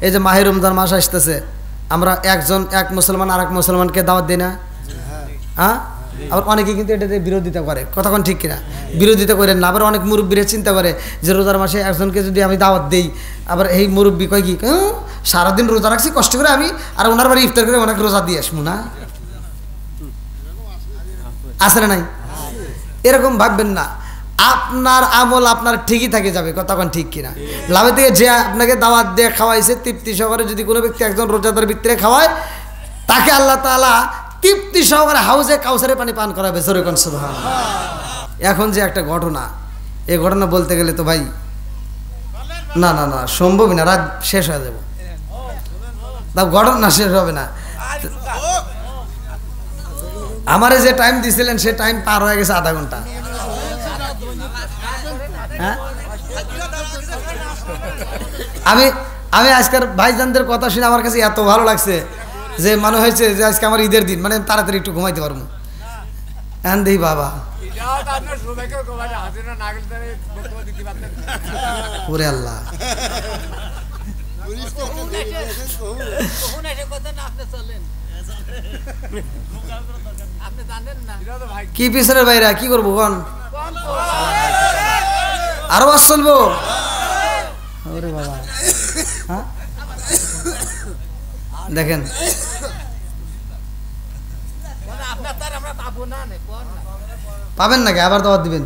এই যে মাহে রমজান মাস আসতেছে, আমরা এক মুসলমান আর এক মুসলমানকে দাওয়াত দিই না? হ্যাঁ, আবার অনেকে কিন্তু এটাতে বিরোধিতা করে, কতক্ষণ ঠিক কিনা? বিরোধিতা করেন না। আবার অনেক মুরব্বীরা চিন্তা করে যে রোজার মাসে একজনকে যদি আমি দাওয়াত দিই, আবার এই মুরব্বী কয় কি, সারাদিন রোজা রাখছি কষ্ট করে আমি, আর ওনার বাড়ি ইফতার করে অনেক রোজা দিয়ে আসবো না? আছে না নাই? এরকম ভাববেন না। আপনার আমল আপনার ঠিকই থাকে যাবে, কতক্ষণ ঠিক কিনা? লাভে থেকে যে আপনাকে দাওয়াত দিয়ে খাওয়াইছে তৃপ্তি সহকারে, যদি কোনো ব্যক্তি একজন রোজাদার ব্যক্তিরে খাওয়ায়, তাকে আল্লাহ তাআলা তৃপ্তি সহকারে হাউজে কাউসারের পানি পান করাবে। জোরে কোন সুবহানাল্লাহ। এখন যে একটা ঘটনা, এই ঘটনা বলতে গেলে তো ভাই না না না সম্ভবই না, রাত শেষ হয়ে যাবে, তা ঘটনা শেষ হবে না। আমারে যে টাইম দিছিলেন সে টাইম পার হয়ে গেছে আধা ঘন্টা। হ্যাঁ, আমি আজকের ভাইজানদের কথা শুনে আমার কাছে এত ভালো লাগছে যে মনে হয়েছে যে আজকে আমার ঈদের দিন, মানে তাড়াতাড়ি একটু ঘুমাইতে পারবো। হ্যাঁ দেই বাবা, ওরে আল্লাহ, কি পিছনের বাইরা কি করবো কোন? আরো বাস চলবো? ওরে বাবা, হ্যাঁ দেখেন পাবেন নাকি? আবার দাওয়াত দিবেন?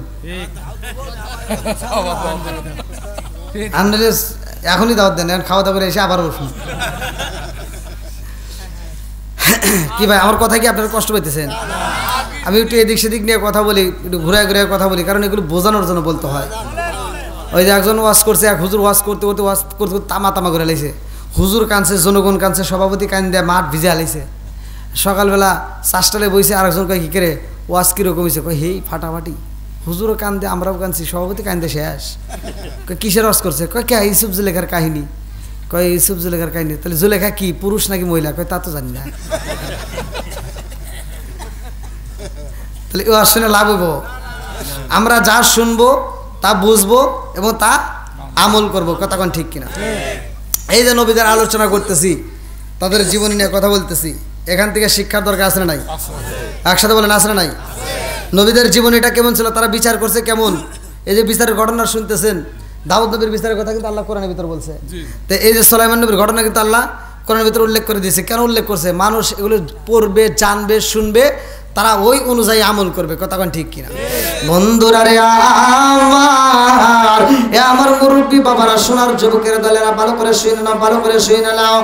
এখনই দাওয়াত দেন, এখন খাওয়া দাওয়া করে এসে আবার বসুন। কি ভাই, আমার কথা কি আপনারা কষ্ট পাইতেছেন? আমি একটু এদিক সেদিক নিয়ে কথা বলি, একটু ঘুরে ঘুরে কথা বলি, কারণ এগুলো বোঝানোর জন্য বলতে হয়। ওই যে একজন ওয়াজ করছে, এক হুজুর ওয়াজ করতে করতে তামা তামা করে লাইছে। হুজুর কানছে, জনগণ কানছে, সভাপতি কান দেয়, মাঠ ভিজে হালাইছে। সকালবেলা চাষটালে বইছে, আরেকজন কয় কি করে ওয়াজ কীরকম হয়েছে? কয় হেই ফাটাফাটি, হুজুরও কান দেয়, আমরাও কানছি, সভাপতি কান দেয় শেষ। কিসের ওয়াজ করছে? কয় কে ইউসুফ জুলেখার কাহিনী। কয় ইউসুফ জুলেখার কাহিনী? তাহলে জুলেখা কি পুরুষ নাকি মহিলা? কয় তা তো জানি না। তাহলে ওয়াজ শুনে লাভ হইব? আমরা যা শুনবো তা বুঝবো এবং তা আমল করবো, কতক্ষণ ঠিক কিনা? এই যে নবীদের আলোচনা করতেছি, তাদের জীবনী নিয়ে কথা বলতেছি, এখান থেকে শিক্ষার দরকার আছে না নাই? একসাথে বলেন আছে না নাই? নবীদের জীবনীটা কেমন ছিল, তারা বিচার করছে কেমন? এই যে বিচারের ঘটনা শুনতেছেন, দাউদ নবীর বিচারের কথা কিন্তু আল্লাহ কোরআনের ভিতর বলছে। তো এই যে সুলাইমান নবীর ঘটনা কিন্তু আল্লাহ কোরআনের ভিতর উল্লেখ করে দিয়েছে। কেন উল্লেখ করছে? মানুষ এগুলো পড়বে, জানবে, শুনবে, তারা ওই অনুযায়ী আমল করবে, কতক্ষণ ঠিক কিনা? বন্ধুরা রে আমার, আমার মুরব্বী বাবারা, সোনার যুবকের দলেরা, ভালো করে শুনে নাও, ভালো করে শুনে নাও।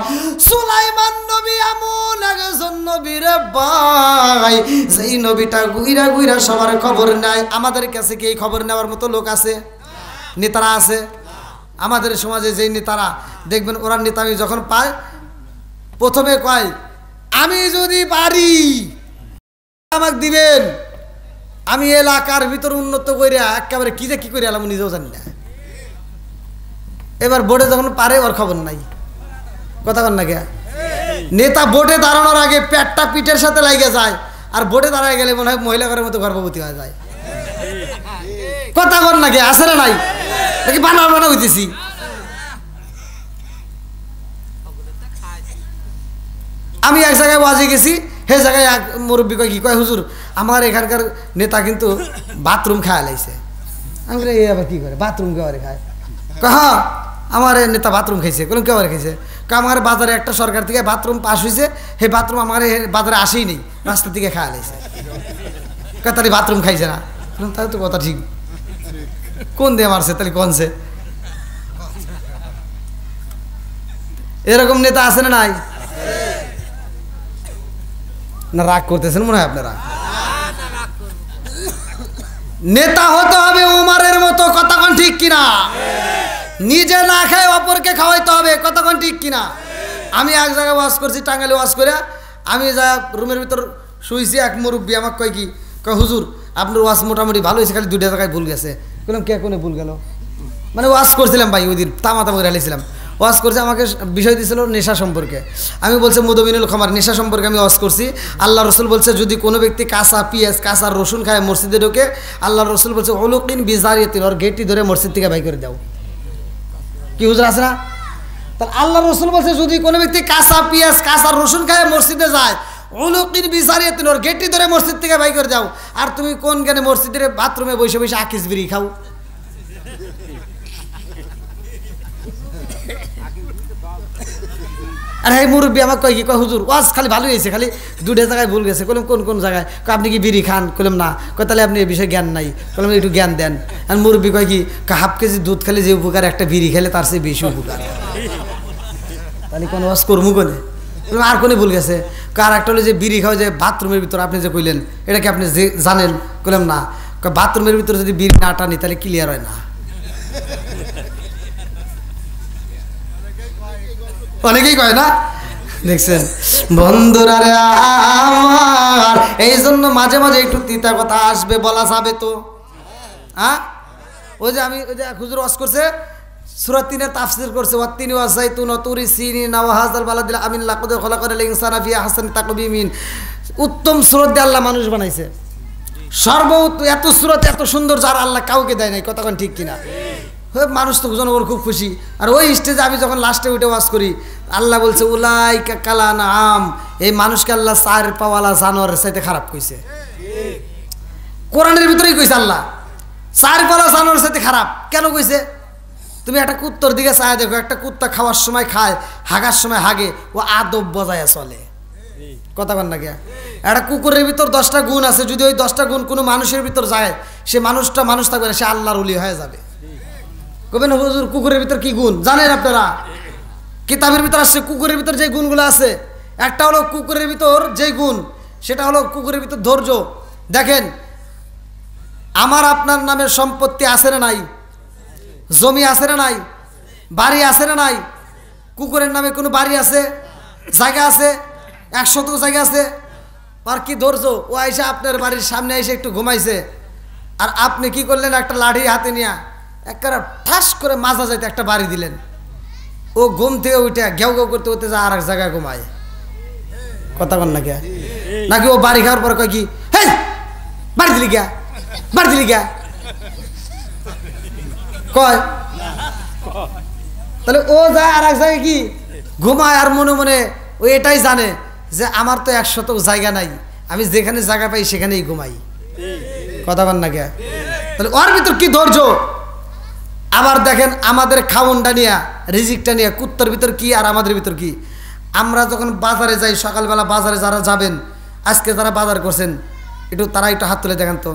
সুলাইমান নবী এমন একজন নবী রে ভাই, যেই নবীটা গুইরা গুইরা সবার খবর নেয়। আমাদের কাছে কি এই খবর নেওয়ার মতো লোক আছে? নেতারা আছে? আমাদের সমাজে যেই নেতারা দেখবেন, ওরা নেতামি যখন পায় প্রথমে কয়, আমি যদি পারি আমাকে দিবেন, আমি এলাকার ভিতর উন্নত করে একেবারে কি যে কি করে এলাম নিজেও জানি না। এবার বোর্ডে যখন পারে ওর খবর নাই, কথা কন না কে? নেতা বোর্ডে দাঁড়ানোর আগে পেটটা পিঠের সাথে লাগে যায়, আর বোর্ডে দাঁড়ায় গেলে মনে হয় মহিলা ঘরের মতো গর্ভবতী হয়ে যায়, কথা কন না কে? আসে না নাই? নাকি বানা বানা হইতেছি? আমি এক জায়গায় ওয়াজে গেছি, হে জায়গায় এক মুরব্বী কয় কি, কয় হুজুর আমার এখানকার নেতা কিন্তু বাথরুম খাওয়া লাইছে। আমি বলি এই আবার কী করে বাথরুম কেবারে খায়? হ্যাঁ আমার নেতা বাথরুম খাইছে। কোনো কেবারে খাইছে? আমার বাজারে একটা সরকার থেকে বাথরুম পাস হয়েছে, হে বাথরুম আমার বাজারে আসেই নেই, রাস্তা থেকে খাওয়া লাইছে। তাহলে বাথরুম খাইছে না? তাহলে তো কথা ঠিক, কোন দিয়ে মারছে তাহলে কোনছে? এরকম নেতা আছে না নাই? না রাগ করতেছেন মনে হয় আপনারা? নেতা হতে হবে উমারের মতো, কতক্ষণ ঠিক কিনা? নিজে না খায় অপরকে খাওয়াইতে হবে, কতক্ষণ ঠিক কিনা? আমি এক জায়গায় ওয়াজ করছি, টাঙ্গাইলে ওয়াজ করে আমি যা রুমের ভিতর শুয়েছি, এক মুরব্বী আমাকে কয় কি, কয় হুজুর আপনার ওয়াজ মোটামুটি ভালো হয়েছে, খালি 2টা জায়গায় ভুল গেছে। বললাম কে কোনে ভুল গেল? মানে ওয়াজ করছিলাম ভাই, ওই দিন তামাতাম করে হালিয়েছিলাম, ওয়াজ করছে, আমাকে বিষয় দিয়েছিল নেশা সম্পর্কে। আমি বলছি মুদবিনুল খামার, নেশা সম্পর্কে আমি ওয়াজ করছি। আল্লাহ রসুল বলছে যদি কোনো ব্যক্তি কাঁচা পেঁয়াজ, কাঁচা রসুন খায় মসজিদে ঢোকে, আল্লাহ রসুল বলছে ওলুকিন বিজারিয়াতিন, ওর গেটটি ধরে মসজিদ থেকে বাই করে দাও। কি হুজুর আছে না? তাহলে আল্লাহ রসুল বলছে যদি কোনো ব্যক্তি কাঁচা পেঁয়াজ কাঁচা রসুন খায় মসজিদে যায় উলুকিন বিচারিয়ে তুমি ওর গেটটি ধরে মসজিদ থেকে বাই করে যাও, আর তুমি কোন জ্ঞানে মসজিদের বাথরুমে বসে বসে আকিস বিড়ি খাও? আর এই মুরব্বী আমাকে কয় কি কয় হুজুর ওয়াজ খালি ভালো হয়েছে, খালি দুটো জায়গায় ভুল গেছে। বললাম কোন কোন জায়গায়? আপনি কি বিড়ি খান? বললাম না। কয় তাহলে আপনি এই বিষয়ে জ্ঞান নাই। বললাম একটু জ্ঞান দেন। আর মুরব্বী কয় কি হাফ কেজি দুধ খেলে যে উপকার একটা বিড়ি খেলে তার চেয়ে বেশি উপকার। তাহলে কোনো ওয়াজ করবো কোনে? আর কোনে ভুল গেছে? কার একটা হলো যে বিড়ি খাওয়া যে বাথরুমের ভিতরে আপনি যে কইলেন এটা কি আপনি যে জানেন? বললাম না। বাথরুমের ভিতরে যদি বিড়ি না টানি তাহলে ক্লিয়ার হয় না। অনেকেই কয় না, দেখছেন বন্ধুরা রে আমার, এই জন্য মাঝে মাঝে একটু তিতা কথা আসবে, বলা যাবে তো। হ্যাঁ ওই যে আমি ওই যে হুজুর ওয়াজ করছে সূরা ৩-এর তাফসীর করছে, ওয়া তিন ওয়া যাইতুন ওয়া তুরি সিনিন ওয়া হাযাল বালাদিল আমিন লাকাদ খলাকাল ইনসানা ফি আহসানি তাকবীমিন। উত্তম সূরত দিয়ে আল্লাহ মানুষ বানাইছে, এত সূরত এত সুন্দর যার আল্লাহ কাউকে দেয় নাই। কতক্ষণ ঠিক কিনা? মানুষ তো জনগণ খুব খুশি। আর ওই স্টেজে আমি যখন লাস্টে উঠে ওয়াজ করি আল্লাহ বলছে উলাইকা কালান আম, এই মানুষকে আল্লাহ চার পাওয়ালা জানোয়ারের চাইতে খারাপ কইছে। কোরআনের ভিতরেই কইছে আল্লাহ চার পাওয়ালা জানোয়ারের চাইতে খারাপ। কেন কইছে? তুমি একটা কুত্তর দিকে চায় দেখো, একটা কুত্তা খাওয়ার সময় খায়, হাগার সময় হাগে, ও আদব বজায় চলে। কথা বল না কে? একটা কুকুরের ভিতর 10টা গুণ আছে, যদি ওই 10টা গুণ কোনো মানুষের ভিতর যায় সে মানুষটা মানুষ থাকবে না, সে আল্লাহর ওলি হয়ে যাবে। কবেন হুজুর কুকুরের ভিতর কি গুণ জানেন আপনারা? কিতাবের ভিতর আসছে কুকুরের ভিতর যে গুণগুলো আছে, একটা হলো কুকুরের ভিতর যে গুণ সেটা হলো কুকুরের ভিতর ধৈর্য। দেখেন আমার আপনার নামের সম্পত্তি আছে না নাই? জমি আছে না নাই? বাড়ি আছে না নাই? কুকুরের নামে কোনো বাড়ি আছে, জায়গা আছে, 100 জায়গা আছে। আর কি ধৈর্য, ও আইসে আপনার বাড়ির সামনে এসে একটু ঘুমাইছে, আর আপনি কি করলেন? একটা লাঠি হাতে নিয়ে একটা ঠাস করে মাজা যাইতে একটা বাড়ি দিলেন। ও ঘুম থেকে উঠে ঘেউ ঘেউ করতে করতে যা আর এক জায়গায় ঘুমায়। কথা বল না কে? নাকি ও বাড়ি খাওয়ার পর কয় কি হেই বাড়ি দিলি গিয়া, বাড়ি দিলি গিয়া কয়? তাহলে ও যায় আর এক জায়গায় কি ঘুমায়, আর মনে মনে ও এটাই জানে যে আমার তো 100 জায়গা নাই, আমি যেখানে জায়গা পাই সেখানেই ঘুমাই। কথা বল না কে? তাহলে ওর ভিতর কি ধৈর্য। আবার দেখেন আমাদের খাওনটা নিয়ে রিজিকটা নিয়ে কুত্তার ভিতর কি আর আমাদের ভিতর কি। আমরা যখন বাজারে যাই, সকালবেলা বাজারে যারা যাবেন, আজকে যারা বাজার করছেন একটু তারা একটু হাত তুলে দেখেন তো,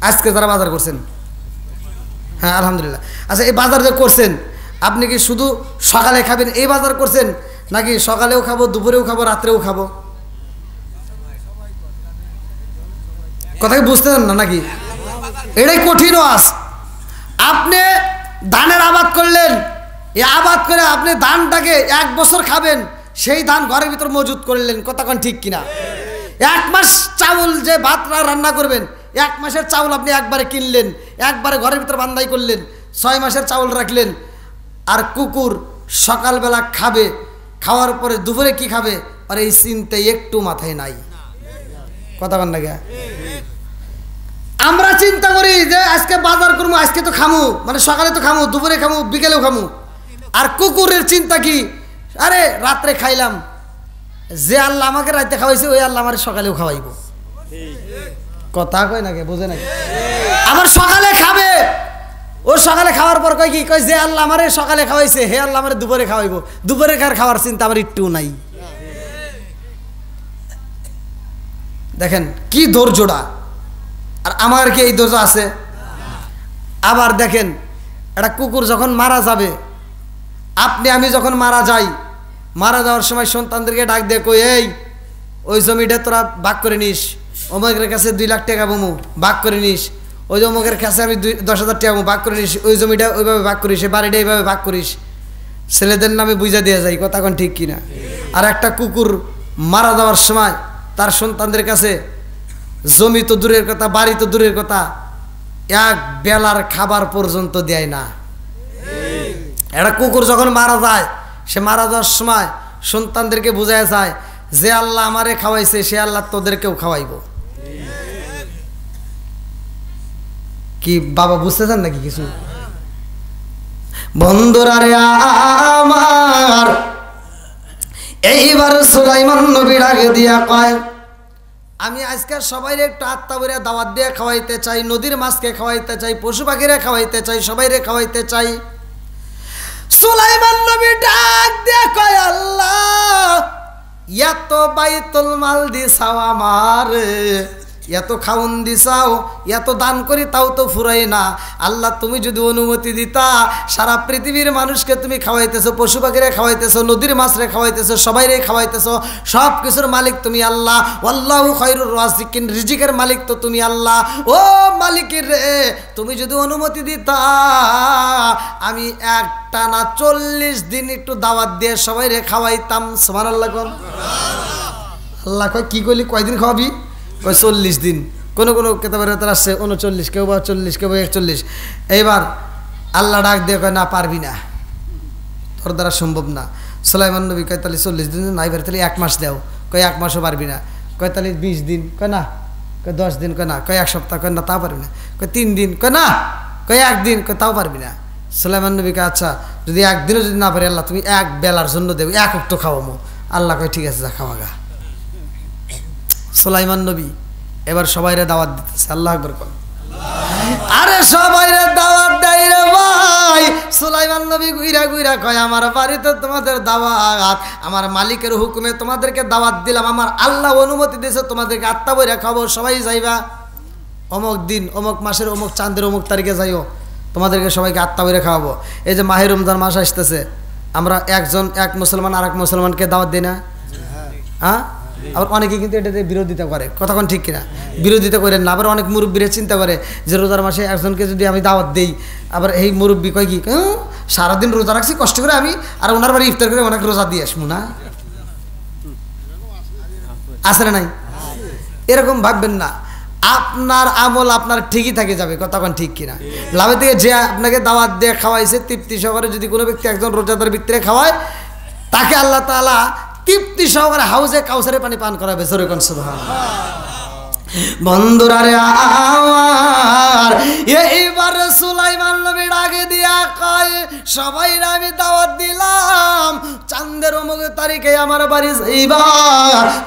আজকে যারা বাজার করছেন। হ্যাঁ আলহামদুলিল্লাহ। আচ্ছা এই বাজার যে করছেন আপনি কি শুধু সকালে খাবেন এই বাজার করছেন, নাকি সকালেও খাবো, দুপুরেও খাবো, রাত্রেও খাবো? কথা কি বুঝতে চান না নাকি? এটাই কঠিন ওয়াজ। আপনি ধানের আবাদ করলেন, এই আবাদ করে আপনি ধানটাকে 1 বছর খাবেন, সেই ধান ঘরের ভিতর মজুত করলেন। কতক্ষণ ঠিক কিনা? 1 মাস চাউল যে ভাত রান্না করবেন, 1 মাসের চাউল আপনি একবারে কিনলেন, একবারে ঘরের ভিতর বান্ধাই করলেন, 6 মাসের চাউল রাখলেন। আর কুকুর সকালবেলা খাবে, খাওয়ার পরে দুপুরে কি খাবে, আর এই চিন্তা একটু মাথায় নাই। কথা বল না গে? আমরা চিন্তা করি যে আজকে বাজার করবো, আজকে তো খামু, মানে সকালে তো খামু, দুপুরে খামু, বিকেলেও খামু। আর কুকুরের চিন্তা কি, আরে রাত্রে খাইলাম, যে আল্লাহ আমাকে রাতে খাওয়াইছে ওই আল্লাহ আমার সকালেও খাওয়াইব। কথা কয় নাকি? বোঝে নাকি? আবার সকালে খাবে, ও সকালে খাওয়ার পর কয় কি, কয় যে আল্লাহ আমারে সকালে খাওয়াইছে হে আল্লাহ আমারে দুপুরে খাওয়াইব। দুপুরে খাওয়ার চিন্তা আমার একটু নাই। দেখেন কি ধৈর্যটা। আর আমার কি এই ধৈর্য আছে? আবার দেখেন একটা কুকুর যখন মারা যাবে, আপনি আমি যখন মারা যাই, মারা যাওয়ার সময় সন্তানদেরকে ডাক দিয়ে কই এই ওই জমিটা তোরা ভাগ করে নিস, অমুকের কাছে 2 লাখ টাকা বমু ভাগ করে নিস, ওই অমুকের কাছে আমি 10,000 টাকা ভাগ করে নিস, ওই জমিটা ওইভাবে ভাগ করিস, এই বাড়িটা এইভাবে ভাগ করিস। ছেলেদের নামে বুঝা দিয়ে যায়। কথা কোন ঠিক কিনা? আর একটা কুকুর মারা যাওয়ার সময় তার সন্তানদের কাছে জমি তো দূরের কথা, বাড়ি তো দূরের কথা, 1 বেলার খাবার পর্যন্ত দেয় না। একটা কুকুর যখন মারা যায়, সে মারা যাওয়ার সময় সন্তানদেরকে বোঝায় যায় যে আল্লাহ আমারে খাওয়াইছে সে আল্লাহ তোদেরকেও খাওয়াইব। কি বাবা বুঝতে চান নাকি কিছু? বন্ধুরা রে আমার, এইবার সুলাইমান নবী ডাকে দিয়া কয়, আমি আজকে সবাই একটু আত্মা ভরে দাওয়াত দিয়ে খাওয়াইতে চাই, নদীর মাছকে খাওয়াইতে চাই, পশু পাখিরে খাওয়াইতে চাই, সবাইরে খাওয়াইতে চাই। সুলাইমান নবী ডাক দিয়ে কয়, আল্লাহ এত বাইতুল মাল দিছাও আমার, এত খাউন দিছাও, এত দান করি তাও তো ফুরাই না। আল্লাহ তুমি যদি অনুমতি দিতা, সারা পৃথিবীর মানুষকে তুমি খাওয়াইতেছো, পশু পাখিরে খাওয়াইতেছো, নদীর মাছরে খাওয়াইতেছো, সবাইরে খাওয়াইতেছো, সব কিছুর মালিক তুমি আল্লাহ। আল্লাহু খায়রুর রাযিকিন, রিজিকের মালিক তো তুমি আল্লাহ। ও মালিকের রে, তুমি যদি অনুমতি দিতা, আমি একটানা 40 দিন একটু দাওয়াত দিয়ে সবাইরে খাওয়াইতাম। সুবহানাল্লাহ। আল্লাহ কয় কি করলি, কয়দিন খাওয়াবি? 40 দিন। কোনো কোনো কেতাবের ভেতর আসছে 39, কেউ বা 40, কেউ বা 41। এইবার আল্লাহ ডাক দিয়ে কয়, না পারবি না, তোর দ্বারা সম্ভব না। সুলাইমান নবী কয়, তাহলে 40 দিন নাই পারি, তাহলে 1 মাস দেও। কয় 1 মাসও পারবি না। কয় তাহলে 20 দিন। কয় না। কয় 10 দিন। কয় না। কয় 1 সপ্তাহ। কয় না, তাও পারবি না। কয় 3 দিন। কয় না। কয় 1 দিন। কয় তাও পারবি না। সুলাইমান নবী কয়, আচ্ছা যদি 1 দিনও যদি না পারি, আল্লাহ তুমি 1 বেলার জন্য দেবে, 1 ওয়াক্ত খাওয়ামো। আল্লাহ কয় ঠিক আছে, যা খাওয়াগা। সুলাইমান নবী এবার সবাইরে দাওয়াত দিতেছে। আল্লাহ আকবার কর। আরে সবাইরে দাওয়াত দেয় রে ভাই। সুলাইমান নবী গুইরা গুইরা কয়, আমার বাড়িতে তোমাদের দাওয়াত, আমার মালিকের হুকুমে তোমাদেরকে দাওয়াত দিলাম, আমার আল্লাহ অনুমতি দিয়েছে তোমাদেরকে আত্মা বইরা খাবো, সবাই যাইবা। অমুক দিন, অমুক মাসের, অমুক চাঁদের, অমুক তারিখে যাইও, তোমাদেরকে সবাইকে আত্মা বইরা খাওয়াবো। এই যে মাহে রমজান মাস আসতেছে, আমরা এক মুসলমান আর এক মুসলমানকে দাওয়াত দিই না? হ্যাঁ। আবার অনেকে কিন্তু এটাতে বিরোধিতা করে, কতক্ষণ ঠিক কিনা? বিরোধিতা করেন না। আবার অনেক মুরব্বীরা চিন্তা করে যে রোজার মাসে একজনকে যদি আমি দাওয়াত দিই, আবার এই মুরব্বী কয় কি, সারাদিন রোজা রাখছি কষ্ট করে আমি, আর ওনার বাড়ি ইফতার করে অনেক রোজা দিয়ে আসবো না। আছে না নাই? এরকম ভাববেন না। আপনার আমল আপনার ঠিকই থাকে যাবে, কতক্ষণ ঠিক কিনা? লাভে থেকে যে আপনাকে দাওয়াত দিয়ে খাওয়াইছে তৃপ্তি সহকারে, যদি কোনো ব্যক্তি একজন রোজাদার ভিতরে খাওয়ায়, তাকে আল্লাহ তাআলা তৃপ্তি সহকারে হাউজে কাউসারে পানি পান করাবে। জোরে কোন সুবহানাল্লাহ। বন্ধুরা রে আমার, এইবার সুলাইমান নবী ডাকে দিয়া কয়, সবাইরে আমি দাওয়াত দিলাম, চাঁদের অমুক তারিখে আমার বাড়ি যাইবা,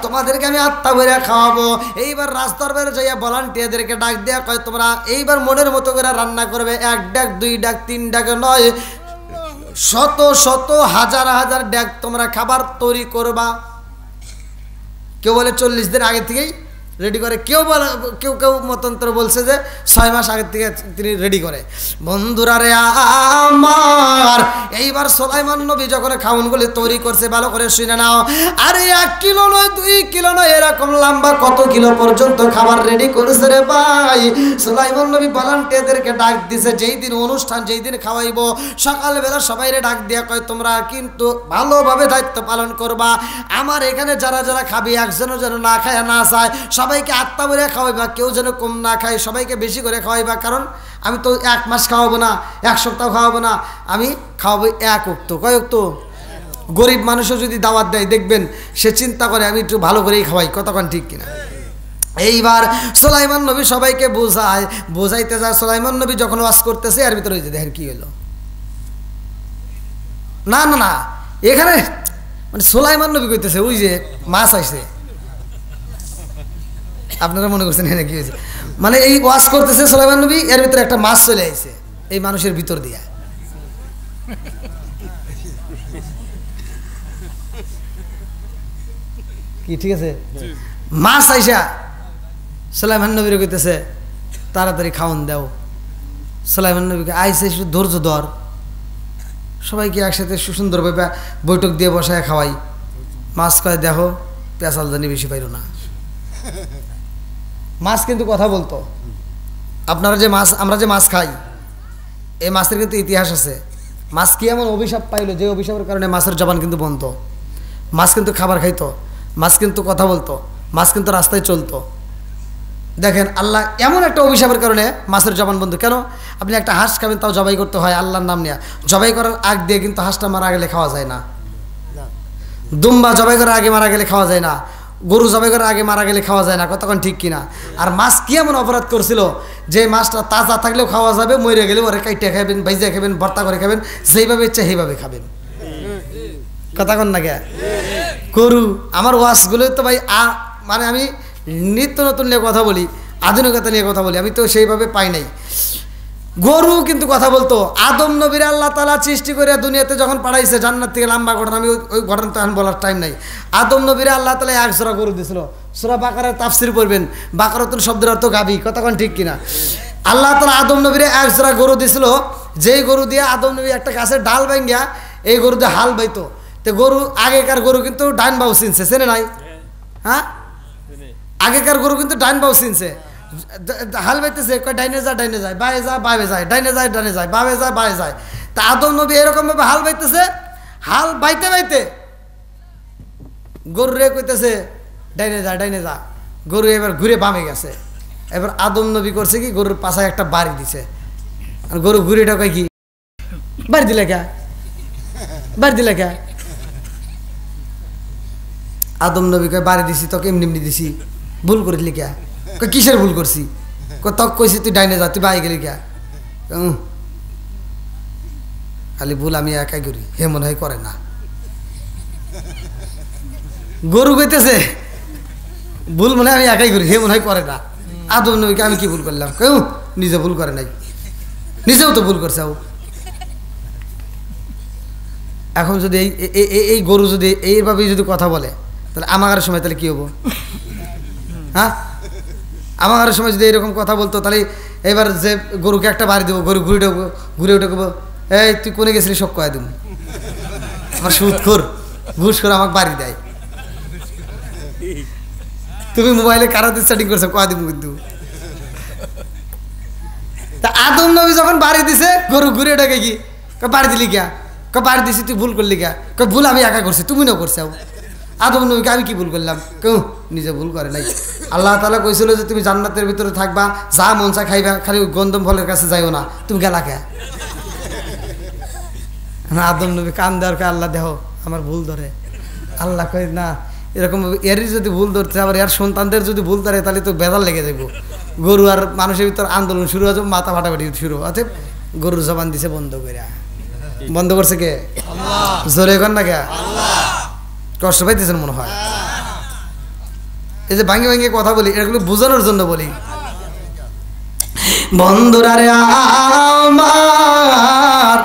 তোমাদেরকে আমি আত্মা ভরে খাওয়াবো। এইবার রাস্তার বাইরে যাইয়া ভলান্টিয়ারদেরকে ডাক দিয়া কয়, তোমরা এইবার মনের মতো করে রান্না করবে, 1 ডাক 2 ডাক 3 ডাক নয়, শত শত হাজার হাজার ড্যাগ তোমরা খাবার তৈরি করবা। কেউ বলে 40 দিন আগে থেকেই রেডি করে, কেউ বলে, কেউ কেউ মতান্তর বলছে যে 6 মাস আগে থেকে তিনি রেডি করে। বন্ধুরা রে আমার, এইবার সুলাইমান নবী যখন খাউনগুলি তৈরি করছে, ভালো করে শুনে নাও। আরে 1 কিলো নয়, 2 কিলো নয়, এরকম লম্বা কত কিলো পর্যন্ত খাবার রেডি করেছে রে ভাই। সুলাইমান নবী ভলান্টিয়ারদেরকে ডাক দিছে, যেই দিন অনুষ্ঠান, যেই দিন খাওয়াইব, সকালবেলা সবাইরে ডাক দিয়া কয়, তোমরা কিন্তু ভালোভাবে দায়িত্ব পালন করবা। আমার এখানে যারা যারা খাবি, একজনও যেন না খায় না চায়, সবাইকে আত্মা ভরে খাওয়াইবা, কেউ যেন কম না খায়, সবাইকে বেশি করে খাওয়াইবা। কারণ আমি তো 1 মাস খাওয়াবো না, 1 সপ্তাহ খাওয়াবো না, আমি খাওয়াবো 1 ওয়াক্ত। কয় ওয়াক্ত? গরিব মানুষও যদি দাওয়াত দেয়, দেখবেন সে চিন্তা করে আমি একটু ভালো করেই খাওয়াই, কতক্ষণ ঠিক কিনা? এইবার সুলাইমান নবী সবাইকে বোঝাইতে যায়। সুলাইমান নবী যখন ওয়াজ করতেছে, এর ভিতরে দেখেন কি হলো। না না না, এখানে মানে সুলাইমান নবী কইতেছে, ওই যে মাছ আইছে, আপনারা মনে করছেন এখানে কি হয়েছে? মানে এই ওয়াজ করতেছে সুলাইমান নবী, এর ভিতরে একটা মাছ চলে আইছে এই মানুষের ভিতর দিয়া। কি ঠিক আছে? মাছ আইসা সুলাইমান নবীর কইতেছে, তাড়াতাড়ি খাওয়ান দাও। সুলাইমান নবীকে আইসে, শুধু ধৈর্য ধর, সবাইকে একসাথে সুন্দরভাবে বৈঠক দিয়ে বসায় খাওয়াই। মাছ কয়, দেখো পেঁচাল জানি বেশি পাইল না। মাছ কিন্তু কথা বলতো। আপনারা যে মাছ, আমরা যে মাছ খাই, এই মাছের কিন্তু ইতিহাস আছে। মাছ কি এমন অভিশাপ পাইলো, যে অভিশাপের কারণে মাছের জবান কিন্তু বন্ধ। মাছ কিন্তু খাবার খাইতো, মাছ কিন্তু কথা বলতো, মাছ কিন্তু রাস্তায় চলতো। দেখেন আল্লাহ এমন একটা অভিশাপের কারণে মাছের জবান বন্ধ। কেন? আপনি একটা হাঁস খাবেন, তাও জবাই করতে হয় আল্লাহর নাম নিয়ে। জবাই করার আগ দিয়ে কিন্তু হাঁসটা মারা গেলে খাওয়া যায় না। দুম্বা জবাই করার আগে মারা গেলে খাওয়া যায় না। গরু জবাই করার আগে মারা গেলে খাওয়া যায় না, কতক্ষণ ঠিক কিনা? আর মাছ কি এমন অপরাধ করছিল যে মাছটা তাজা থাকলেও খাওয়া যাবে, মরে গেলে ওরে কাইটে খাবেন, ভাইজা খাবেন, ভর্তা করে খাবেন, যেইভাবে ইচ্ছা সেইভাবে খাবেন, কতক্ষণ না গে? গরু আমার ওয়াজগুলো তো ভাই মানে আমি নিত্য নতুন নিয়ে কথা বলি, আধুনিকতা নিয়ে কথা বলি, আমি তো সেইভাবে পাই নাই। গরু কিন্তু কথা বলতো। আদম নবীর আল্লাহ তাআলা সৃষ্টি করে দুনিয়াতে যখন পাঠাইছে জান্নাত থেকে, লম্বা ঘটনা, আমি ওই ঘটনা তো এখন বলার টাইম নাই। আদম নবীর আল্লাহ তাআলা এক জোড়া গরু দিয়েছিল। সূরা বাকারার তাফসীর পড়বেন, বাকারাতুল শব্দের অর্থ গাভী, কতক্ষণ ঠিক কিনা? আল্লাহ তাআলা আদম নবীর এক জোড়া গরু দিয়েছিল, যেই গরু দিয়ে আদম নবী একটা গাছের ডাল ভাঙ্গিয়া এই গরু দিয়ে হাল বাইতো। তো গরু, আগেকার গরু কিন্তু ডাইন বাউ চিনছে, চেনে নাই? হ্যাঁ, আগেকার গরু কিন্তু ডাইন বাউ চিনছে। হাল বাইতেছে, ডাইনে যায় ডাইনে যায়, বায়ে যায় বায়ে যায়, ডাইনে যায় ডাইনে যায়, বায়ে যায় বায়ে যায়। তা আদম নবী এরকমভাবে হাল বাইতেছে, হাল বাইতে বাইতে গরু রে কইতেছে ডাইনে যা ডাইনে যা। গরু এবার ঘুরে বামে গেছে। এবার আদম নবী করছে কি, গরুর পাশায় একটা বাড়ি দিছে। আর গরু ঘুরে ঢোকায় কি, বাড়ি দিলে কে, বাড়ি দিলে কে? আদম নবী কয় বাড়ি দিছি, তোকে এমনি এমনি দিছি, ভুল করিলি কে? কিসের ভুল করছি? তক কইছি তুই ডাইনে যা, তুই বাই গেলি কে? খালি ভুল আমি একাই করি, হে মনে হয় করে না। গরু কইতেছে ভুল মনে হয় আমি একাই করি, হে মনে হয় করে না। আদম নবীকে আমি কি ভুল করলাম? কেউ নিজে ভুল করে নাই, নিজেও তো ভুল করছে। এখন যদি এই গরু যদি এইভাবেই যদি কথা বলে, তাহলে আমার সময় তাহলে কি হবো? হ্যাঁ, আমার সময় যদি এরকম কথা বলতো, তাহলে এবার যে গরুকে একটা বাড়ি দেবো, গরু ঘুরে ঢুকবো, ঘুরে উঠে দেবো, এই তুই কোনে গেছিলি সব কয়ে দেবো। আমার সুদখোর ঘুষ করে আমাকে বাড়ি দেয়, তুমি মোবাইলে কারাতে সেটিং করছো কয়ে দেবো কিন্তু। তা আদম নবী যখন বাড়ি দিছে, গরু ঘুরে ঢাকে কি বাড়ি দিলি গিয়া, বাড়ি দিছি তুই ভুল করলি গিয়া, ভুল আমি একা করছি, তুমি না করছো। আদম নবীকে আমি কি ভুল করলাম? কেউ নিজে ভুল করে নাই। আল্লাহ তাআলা কইছিল যে তুমি জান্নাতের ভিতরে থাকবা, যা মন চা খাইবা, খালি গন্ধম ফলের কাছে যাইও না, তুমি গেলা কে? আদম নবী কান দেওয়ার কে আল্লাহ দেহ আমার ভুল ধরে। আল্লাহ কই না, এরকম এরই যদি ভুল ধরতে, আবার এর সন্তানদের যদি ভুল ধরে, তাহলে তো বেজাল লেগে যাবো। গরু আর মানুষের ভিতর আন্দোলন শুরু হয়ে যাবে, মাথা ফাটাফাটি শুরু হতে। গরুর জবান দিছে বন্ধ করে, বন্ধ করছে কে? জোরে কর না কে? কষ্ট পাইতেছেন মনে হয়। এই যে ভাঙ্গে ভাঙ্গে কথা বলি, এগুলো বোঝানোর জন্য বলি। বন্ধুরা রে আমার,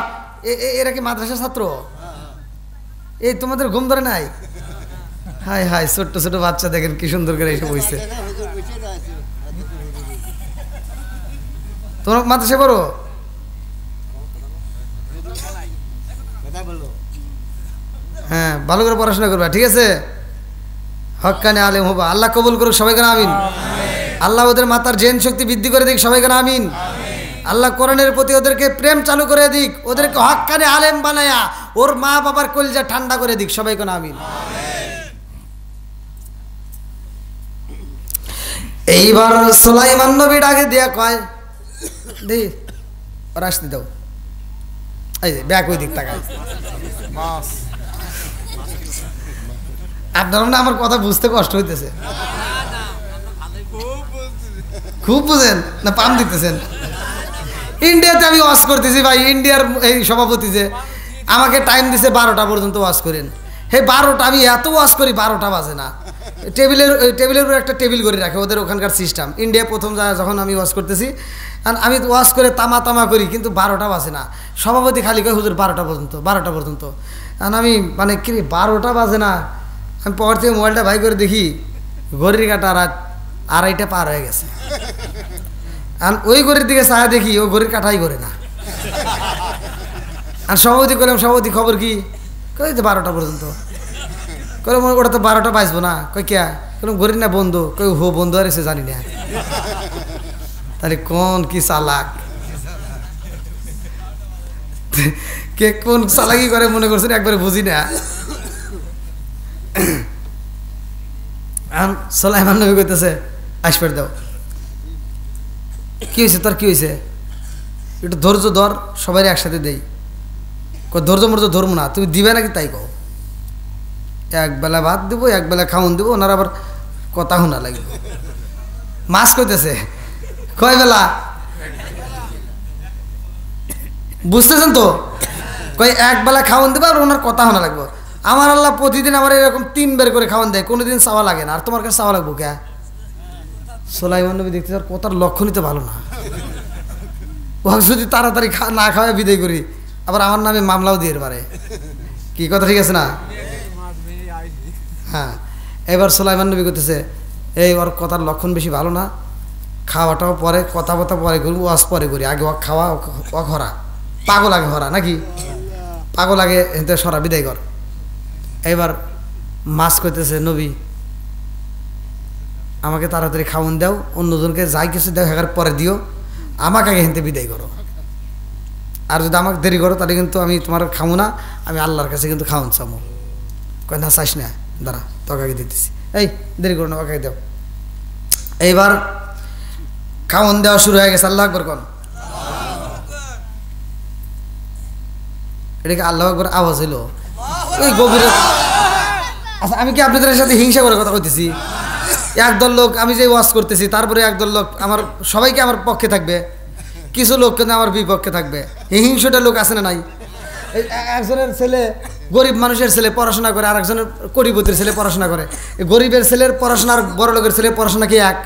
এরা কি মাদ্রাসা ছাত্র? এই তোমাদের ঘুম ধরে নাই? হাই হাই, ছোট্ট ছোট বাচ্চা দেখেন কি সুন্দর করে এসে বইছে। তোমরা মাদ্রাসা পড়ো? হ্যাঁ, ভালো করে পড়াশোনা করবা, ঠিক আছে? হক্কানে আলেম হবা। আল্লাহ কবুল করুক, সবাই কেন আমিন। আল্লাহ ওদের মাথার জেন শক্তি বৃদ্ধি করে দিক, সবাই কেন আমিন। আল্লাহ কোরআনের প্রতি ওদেরকে প্রেম চালু করে দিক, ওদেরকে হক্কানে আলেম বানায়া ওর মা বাবার কলিজা ঠান্ডা করে দিক, সবাই কেন আমিন। এইবার সুলাইমান নবী ডাকে দিয়া কয়, দি ওর আসতে দাও, এই যে ব্যাক ওই দিক তাকায়। আপনার না আমার কথা বুঝতে কষ্ট হইতেছে? খুব বুঝেন না, পাম দিতেছেন। ইন্ডিয়াতে আমি ওয়াজ করতেছি ভাই, ইন্ডিয়ার এই সভাপতি যে আমাকে টাইম দিছে 12টা পর্যন্ত ওয়াজ করেন। হে 12টা, আমি এত ওয়াজ করি 12টা বাজে না। টেবিলের উপর একটা টেবিল করে রাখে, ওদের ওখানকার সিস্টেম। ইন্ডিয়া প্রথম যায় যখন আমি ওয়াজ করতেছি, আমি ওয়াজ করে তামা করি, কিন্তু 12টা বাজে না। সভাপতি খালি কয় হুজুর 12টা পর্যন্ত। আর আমি মানে কি 12টা বাজে না, আমি পর থেকে মোবাইলটা ভাই করে দেখি ঘড়ির কাটা রাত 2:30 পার হয়ে গেছে। আর ওই ঘড়ির দিকে চায়া দেখি ও ঘড়ির কাটাই করে না। আর সভাপতি করলাম, সভাপতি খবর কি? কই তো 12টা পর্যন্ত। কই ওটা তো 12টা বাজবো না। কই কে? কইলাম ঘড়ির না বন্ধু। কই হো বন্ধু আর এসে জানি না। তাহলে কোন কি চালাক, কে কোন চালাকি করে মনে করছেন একবারে বুঝি না। সুলাইমান নবী কইতেছে আসবার দাও। কি হয়েছে তোর, কি হয়েছে? একটু ধৈর্য ধর, সবাই একসাথে দেই। ধৈর্য মর্য ধরবো না, তুমি দিবে নাকি তাই কও। একবেলা ভাত দেবো, একবেলা খাওয়ান দেবো, ওনার আবার কথা শোনা লাগবে। মাছ কইতেছে কয় বেলা বুঝতেছেন তো? কয় একবেলা খাওয়ান দেবো আর ওনার কথা শোনা লাগবে। আমার আল্লাহ প্রতিদিন আমার এরকম 3 বের করে খাওয়ান দেয়, কোনোদিন চাওয়া লাগে না। আর তোমার কাছে চাওয়া লাগবো কে? সুলাইমান নবী দেখতে তার কথার লক্ষণই তো ভালো না। ও যদি তাড়াতাড়ি না খাওয়া বিদায় করি, আবার আমার নামে মামলাও দিয়ে পারে। কি কথা ঠিক আছে না? হ্যাঁ, এবার সুলাইমান নবী করতেছে এই ওর কথার লক্ষণ বেশি ভালো না, খাওয়াটাও পরে, কথাবার্তা পরে করি, ওয়াজ পরে করি, আগে ও খাওয়া ও হরা, পাগল আগে হরা নাকি, পাগল আগে এতে সরা বিদায় কর। এবার মাছ কইতেছে নবী আমাকে তাড়াতাড়ি খাওয়ান দাও, অন্যজনকে যাই কিছু দেও হেকার পরে দিও, আমাকে আগে হেনতে বিদায় করো। আর যদি আমাকে দেরি করো তাহলে কিন্তু আমি তোমার খাবো না, আমি আল্লাহর কাছে কিন্তু খাওয়ান চাবো। কয় না চাইস না, দাঁড়া তোকে আগে দিতেছি, এই দেরি করো না, ওকে দাও। এইবার খাওয়ান দেওয়া শুরু হয়ে গেছে। আল্লাহ আকবার কোন, এটাকে আল্লাহ আকবার আওয়াজ হইল ওই গভীর। আচ্ছা আমি কি আপনাদের সাথে হিংসা করে কথা কইতেছি? একদল লোক আমি যে ওয়াজ করতেছি, তারপরে একদল লোক আমার সবাইকে আমার পক্ষে থাকবে, কিছু লোক কিন্তু আমার বিপক্ষে থাকবে। এই হিংসাটা লোক আছে না নাই? একজনের ছেলে গরিব মানুষের ছেলে পড়াশোনা করে, আর একজনের কোটিপতির ছেলে পড়াশোনা করে। গরিবের ছেলের পড়াশোনা আর বড় লোকের ছেলে পড়াশোনা কি এক?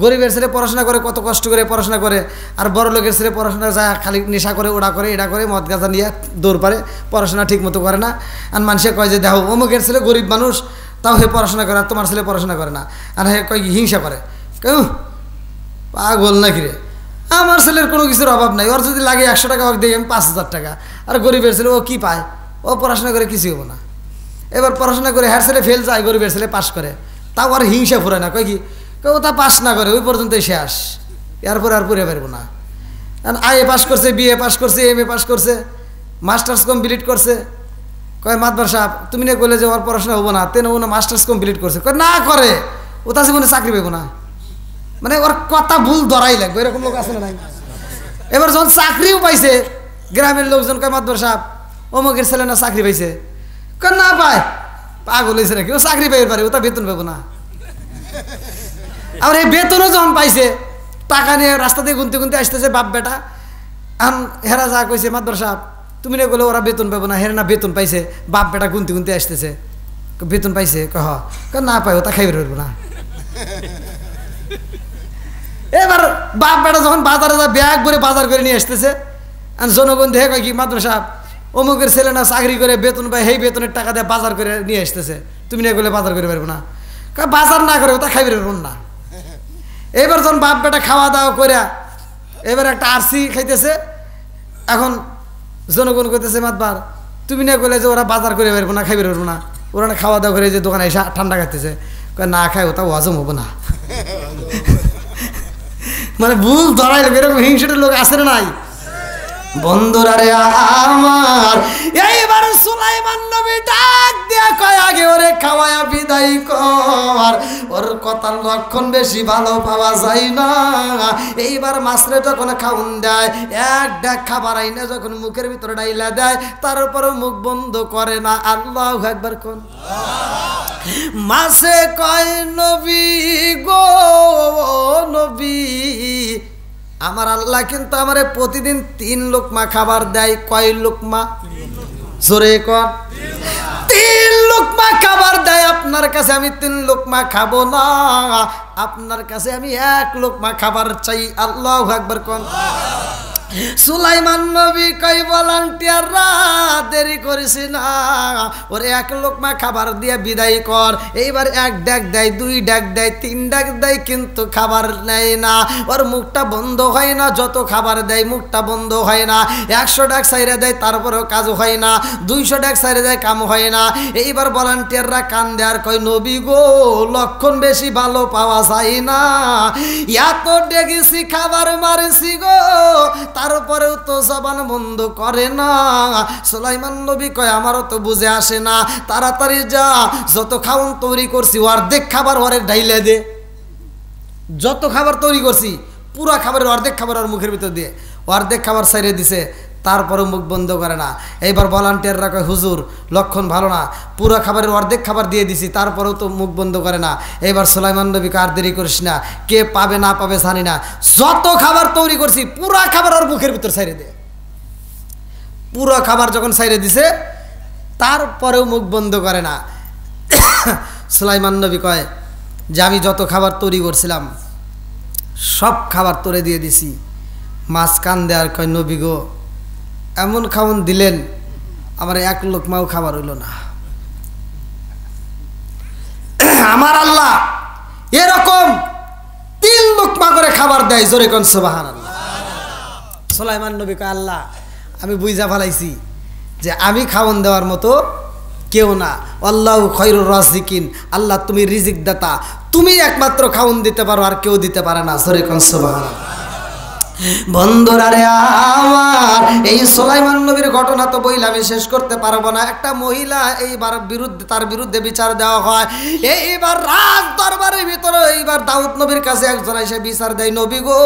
গরিবের ছেলে পড়াশোনা করে, কত কষ্ট করে পড়াশোনা করে, আর বড় লোকের ছেলে পড়াশোনা যায় খালি নেশা করে, ওটা করে, এটা করে, মদ গাঁজা নিয়ে দৌড় পারে, পড়াশোনা ঠিক মতো করে না। আর মানুষে কয় যে দেখো অমুকের ছেলে গরিব মানুষ, তাও হে পড়াশোনা করে, আর তোমার ছেলে পড়াশোনা করে না। আর হে কয় হিংসা করে, কেউ পাগল নাকি রে, আমার ছেলের কোনো কিছুর অভাব নাই, ওর যদি লাগে 100 টাকা হোক দিই আমি 5000 টাকা। আর গরিবের ছেলে ও কি পায়? ও পড়াশোনা করে কিছু হবো না। এবার পড়াশোনা করে হ্যার ছেলে ফেল যায়, গরিবের ছেলে পাস করে, তাও আর হিংসা ফুরায় না। কয় কি কেউ তা পাস না করে ওই পর্যন্তই শেষ, এরপরে আর পড়ে পারবো না। আইএ পাস করছে, বিএ পাস করছে, এমএ পাস করছে, মাস্টার্স কমপ্লিট করছে। কয় মাতবার সাহেব তুমি না বলে যে ওর পড়াশোনা হবো না, তেন ও না মাস্টার্স কমপ্লিট করছে। কয় না করে ও তা জীবনে চাকরি পাবো না, মানে ওর কথা ভুল ধরাই লাগবে, এরকম লোক আছে না নাই? এবার যখন চাকরিও পাইছে, গ্রামের লোকজন কয় মাতবার সাহেব অমুকের ছেলে না চাকরি পাইছে। কয় না পায়, পাগল হয়েছে নাকি, ও চাকরি পাইতে পারে, ও তা বেতন পাবো না। আর এই বেতনও যখন পাইছে, টাকা নিয়ে রাস্তা দিয়ে গুনতে গুনতে আসতেছে বাপ বেটা। এখন হেরা যা কইছে মাতবার সাহেব তুমি না বলে ওরা বেতন পাবো না, হেরা না বেতন পাইছে, বাপ বেটা গুনতে গুনতে আসতেছে। বেতন পাইছে? কহ না পাই, ও তা খাইবে পারবো না। এবার বাপ বেটা যখন বাজারে যা ব্যাগ ভরে বাজার করে নিয়ে আসতেছে, আর জনগণ দেখে কয় কি মাতবার সাহেব অমুকের ছেলে না চাকরি করে বেতন পায়, সেই বেতনের টাকা দিয়ে বাজার করে নিয়ে আসতেছে, তুমি না বলে বাজার করে পারবো না। বাজার না করে ও তা খাইবে পারবো না। এবার যখন বাপ বেটা খাওয়া দাওয়া করে এবার একটা আরসি খাইতেছে, এখন জনগণ করতেছে মাতবার তুমি না করলে যে ওরা বাজার করে পারবো না, খাইবে পারবো না, ওরা না খাওয়া দাওয়া করে যে দোকানে এসে ঠান্ডা খাইতেছে, না খাই ওটা হজম হবো না। মানে ভুল ধরাই লাগবে, এরকম হিংসাটা লোক আসে না নাই? বন্ধুরা রে আমার, এইবার সুলাইমান নবী ডাক দিয়া কয় আগে ওরে খাওয়ায়া বিদায় কর, ওর কথার লক্ষণ বেশি ভালো পাওয়া যায় না। এইবার মাছরে যখন খাওন দেয়, এক ডাক খাবার আইনা যখন মুখের ভিতরে ডাইলা দেয়, তারপরও মুখ বন্ধ করে না। আল্লাহু আকবার কোন। মাছে কয় নবী গো নবী, আমার আল্লাহ কিন্তু আমারে প্রতিদিন 3 লোকমা খাবার দেয়। কয় লোকমা? জোরে কর। 3 লোকমা খাবার দেয়। আপনার কাছে আমি 3 লোকমা খাবো না, আপনার কাছে আমি 1 লোকমা খাবার চাই। আল্লাহু আকবার কোন। সুলাইমান নবী কই ভলান্টিয়াররা দেরি করিস না, ওরে 1 লোকমা খাবার দিয়ে বিদায় কর। এইবার 1 ডাক দেয়, 2 ডাক দেয়, 3 ডাক দেয়, কিন্তু খাবার নেয় না। ওর মুখটা বন্ধ হয় না, যত খাবার দেয় মুখটা বন্ধ হয় না। 100 ডাক সাইরে দেয়, তারপরেও কাজ হয় না। 200 ডাক সাইরে দেয়, কাম হয় না। এইবার ভলান্টিয়াররা কান দেয় আর কয় নবী গো লক্ষণ বেশি ভালো পাওয়া যায় না, এত ডেকেছি খাবার মারছি গো, তারপরেও তো জবান বন্ধ করে না। সুলাইমান নবী কয় আমারও তো বুঝে আসে না, তাড়াতাড়ি যা, যত খাওন তৈরি করছি অর্ধেক খাবার ওরে ঢাইলে দে। যত খাবার তৈরি করছি পুরা খাবারের অর্ধেক খাবার ওর মুখের ভিতর দিয়ে, অর্ধেক খাবার সাইরে দিছে। তারপরেও মুখ বন্ধ করে না। এইবার ভলান্টিয়াররা কয় হুজুর লক্ষণ ভালো না, পুরো খাবারের অর্ধেক খাবার দিয়ে দিছি, তারপরেও তো মুখ বন্ধ করে না। এইবার সুলাইমান নবীকে আর দেরি করিস না, কে পাবে না পাবে জানি না, যত খাবার তৈরি করছি পুরো খাবার ওর মুখের ভিতর ছাইড়ে দে। পুরো খাবার যখন ছাইড়ে দিছে তারপরেও মুখ বন্ধ করে না। সুলাইমান নবী কয় যে আমি যত খাবার তৈরি করছিলাম সব খাবার তোরে দিয়ে দিছি। মাছ কান দেয়ার কয় নবী গো এমন খাওয়ান দিলেন আমার এক লোকমাও খাবার হইল না। আমার আল্লাহ এরকম 3 লোকমা করে খাবার দেয়, জোরে কোন সুবহানাল্লাহ। সুলাইমান নবী কয় আল্লাহ আমি বুঝা ফেলাইছি যে আমি খাওয়ান দেওয়ার মতো কেউ না। আল্লাহু খায়রুর রাজিকিন, আল্লাহ তুমি রিজিক দাতা, তুমি একমাত্র খাওয়ান দিতে পারো, আর কেউ দিতে পারে না, জোরে কোন সুবহানাল্লাহ। বন্ধুরা রে আমার, এই সুলাইমান নবীর ঘটনা তো বইলে আমি শেষ করতে পারবো না। একটা মহিলা এইবার তার বিরুদ্ধে বিচার দেওয়া হয়। এইবার রাজ দরবারের ভিতরে এইবার দাউদ নবীর কাছে একজন এসে বিচার দেয়, নবী গো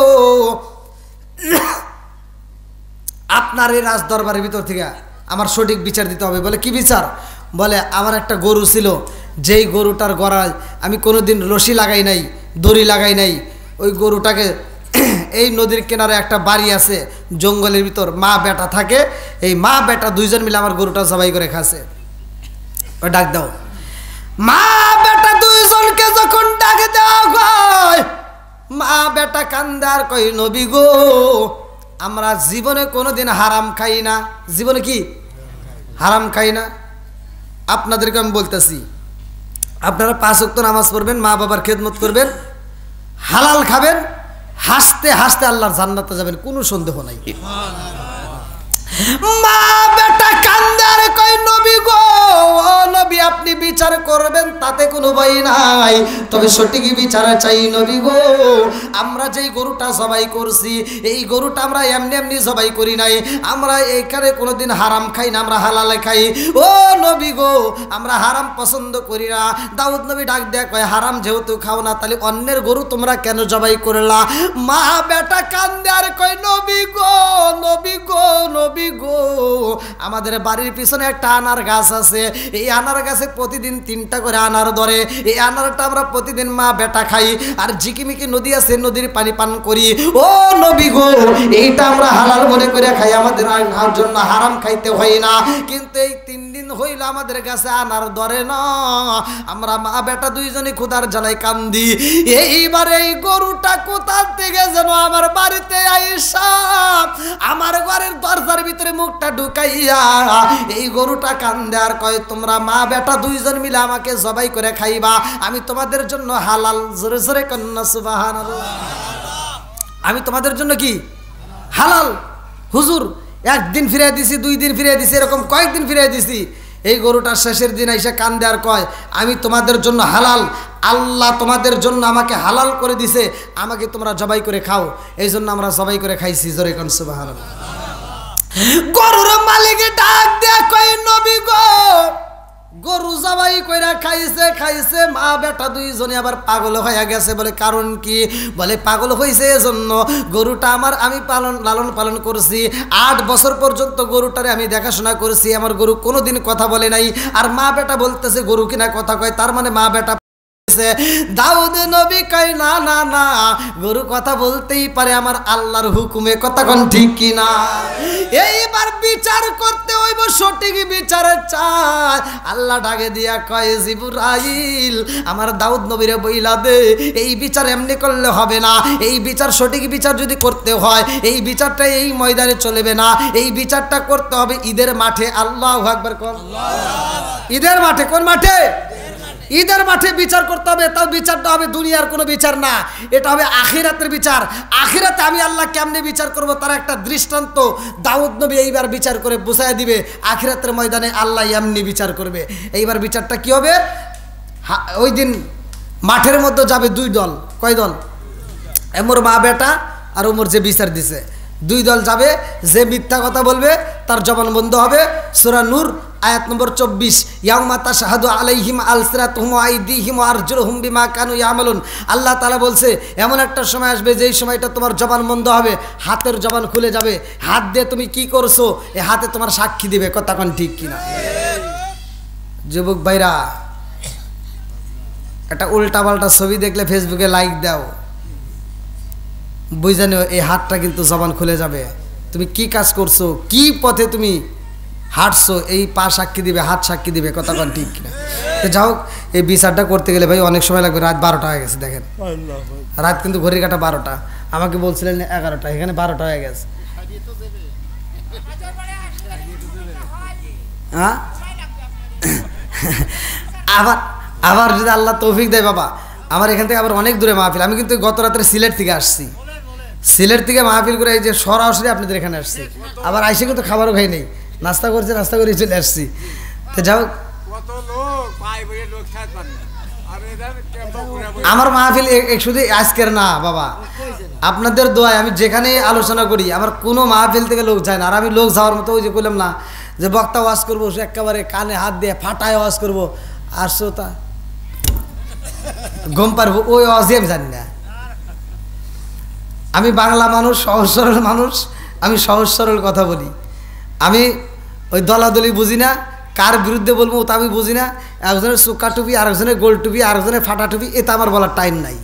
আপনার এই রাজ দরবারের ভিতর থেকে আমার সঠিক বিচার দিতে হবে। বলে কি বিচার? বলে আমার একটা গরু ছিল, যেই গরুটার গড়ায় আমি কোনোদিন রশি লাগাই নাই, দড়ি লাগাই নাই। ওই গরুটাকে এই নদীর কিনারে একটা বাড়ি আছে জঙ্গলের ভিতর, মা বেটা থাকে, এই মা বেটা দুইজন মিলে আমার গরুটা জবাই করে খাচ্ছে। ওই ডাক দাও। মা বেটা দুইজনকে যখন ডাক দেওয়া হয়, মা বেটা কান্দে আর কই নবী গো আমরা জীবনে কোনোদিন হারাম খাই না। জীবনে কি হারাম খাই না? আপনাদেরকে আমি বলতেছি, আপনারা 5 ওয়াক্ত নামাজ পড়বেন, মা বাবার খেদমত করবেন, হালাল খাবেন, হাসতে হাসতে আল্লাহর জান্নাতে যাবেন, কোনো সন্দেহ নাই। মা বেটা কান্দে আর কই নবী গো ও নবী আপনি বিচার করবেন তাতে কোনো ভয় নাই, তবে সঠিক বিচার চাই নবী গো। আমরা যেই গরুটা জবাই করছি এই গরুটা আমরা এমনি এমনি জবাই করি নাই, আমরা এইখানে কোনোদিন হারাম খাই না, আমরা হালালে খাই। ও নবী গো আমরা হারাম পছন্দ করি না। দাউদ নবী ডাক দেয়া কয় হারাম যেহেতু খাও না তাহলে অন্যের গরু তোমরা কেন জবাই করলা? মা বেটা কান্দে আর কয় নবী গো নবী গো নবী গো আমাদের বাড়ির পিছনে একটা আনার গাছ আছে, এই আনার গাছে প্রতিদিন 3টা করে আনার ধরে, এই আনারটা আমরা প্রতিদিন মা বেটা খাই, আর ঝিকিমিকি নদী আছে নদীর পানি পান করি। ও নবী গো এইটা আমরা হালাল মনে করে খাই, আমাদের আর জন্য হারাম খাইতে হয় না। কিন্তু এই 3 দিন হইল আমাদের কাছে আনার ধরে না, আমরা মা বেটা দুইজনে ক্ষুধার জ্বালায় কান্দি। এইবার এই গরুটা কোথা থেকে যেন আমার বাড়িতে আইসা আমার ঘরের দরজার ভিতরে মুখটা ঢুকাইয়া এই গরুটা কান্দে আর কয় তোমরা মা বেটা দুইজন মিলে আমাকে জবাই করে খাইবা, আমি তোমাদের জন্য হালাল। জোরে জোরে কন্যা সুবহানাল্লাহ। আমি তোমাদের জন্য কি হালাল। হুজুর 1 দিন ফিরিয়ে দিছি, 2 দিন ফিরিয়ে দিছি, এরকম কয়েকদিন ফিরিয়ে দিছি। এই গরুটার শেষের দিন এসে কান্দে আর কয় আমি তোমাদের জন্য হালাল, আল্লাহ তোমাদের জন্য আমাকে হালাল করে দিছে, আমাকে তোমরা জবাই করে খাও, এই জন্য আমরা জবাই করে খাইছি। জোরে কোন সুবহানাল্লাহ। গরুর মালিক ডাক দেয়া কয় নবী গো গরু জবাই কইরা খাইছে খাইছে মা বেটা দুইজনে আবার পাগল হয়ে গেছে। বলে কারণ কি? বলে পাগল হইছে এজন্য গরুটা আমার আমি লালন পালন করছি, 8 বছর পর্যন্ত গরুটারে আমি দেখাশোনা করছি, আমার গরু কোনোদিন কথা বলে নাই। আর মা বেটা বলতেছে গরু কিনা কথা কয়, তার মানে মা বেটা। দাউদ নবী কয় না না না গরু কথা বলতেই পারে আমার আল্লাহর হুকুমে, কথা কোন ঠিক কিনা? এইবার বিচার করতে হইব, সঠিক বিচার চায়। আল্লাহ ডাকে দিয়া কয় জিবরাইল আমার দাউদ নবীরে বইলা দে, এই বিচার এমনি করলে হবে না, এই বিচার সঠিক বিচার যদি করতে হয় এই বিচারটা এই ময়দানে চলবে না, এই বিচারটা করতে হবে ঈদের মাঠে। আল্লাহু আকবার কোন? ঈদের মাঠে। কোন মাঠে? ঈদের মাঠে বিচার করতে হবে। তাও বিচারটা হবে দুনিয়ার কোনো বিচার না, এটা হবে আখিরাতের বিচার। আখিরাতে আমি আল্লাহ কেমনে বিচার করব তার একটা দৃষ্টান্ত দাউদ নবী এইবার বিচার করে বুঝাই দিবে। আখিরাতের ময়দানে আল্লাহ এমনি বিচার করবে। এইবার বিচারটা কি হবে? ওই দিন মাঠের মধ্যে যাবে 2 দল। কয় দল? এমর মা বেটা আর ওমর যে বিচার দিছে দুই দল যাবে, যে মিথ্যা কথা বলবে তার জবান বন্ধ হবে। সূরা নূর আয়াত নম্বর 24, ইয়াউমা তাশহাদু আলাইহিম আলসিনাতুহুম ওয়া আইদিহিম ওয়া আরজুলুহুম বিমা কানু ইয়ামালুন। আল্লাহ তাআলা বলছে এমন একটা সময় আসবে যেই সময়টা তোমার জবান বন্ধ হবে, হাতের জবান খুলে যাবে। হাত দিয়ে তুমি কি করছো এই হাতে তোমার সাক্ষী দিবে। কথা কোন ঠিক কিনা? যুবক ভাইরা, একটা উল্টা পাল্টা ছবি দেখলে ফেসবুকে লাইক দাও, বুঝে নিও এই হাতটা কিন্তু জবান খুলে যাবে। তুমি কি কাজ করছো, কি পথে তুমি হাঁটছো, এই পা সাক্ষী দিবে, হাত সাক্ষী দিবে। কথা কোন ঠিক কিনা? যাই হোক, এই বিচারটা করতে গেলে ভাই অনেক সময় লাগবে। রাত 12টা হয়ে গেছে, দেখেন রাত কিন্তু ঘড়ির কাঁটা 12টা। আমাকে বলছিলেন 11টা, এখানে 12টা হয়ে গেছে। হ্যাঁ, আবার আবার যদি আল্লাহ তৌফিক দেয় বাবা, আমার এখান থেকে আবার অনেক দূরে মাহফিল। আমি কিন্তু গত রাত্রে সিলেট থেকে আসছি, সিলেট থেকে মাহফিল করে এই যে সরাসরি আপনাদের এখানে আসছি। আবার আইসে কিন্তু খাবারও খাই নেই, নাস্তা করছে, নাস্তা করে চলে আসছি। তো যাও, আমার মাহফিল শুধু আজকের না বাবা, আপনাদের দোয়ায় আমি যেখানে আলোচনা করি আমার কোনো মাহফিল থেকে লোক যায় না। আর আমি লোক যাওয়ার মতো ওই যে বললাম না যে বক্তা ওয়াজ করবো, সে একেবারে কানে হাত দিয়ে ফাটায় ওয়াজ করবো, আর শ্রোতা ঘুম পারবো, ওই ওয়াজই আমি জানি না। আমি বাংলা মানুষ, সহজ সরল মানুষ, আমি সহজ সরল কথা বলি। আমি ওই দলাদলি বুঝি না, কার বিরুদ্ধে বলবো তা আমি বুঝি না। একজনের চোকা টুপি, আরেকজনের গোল টুপি, আরেকজনের ফাটা টুপি, এটা আমার বলার টাইম নাই।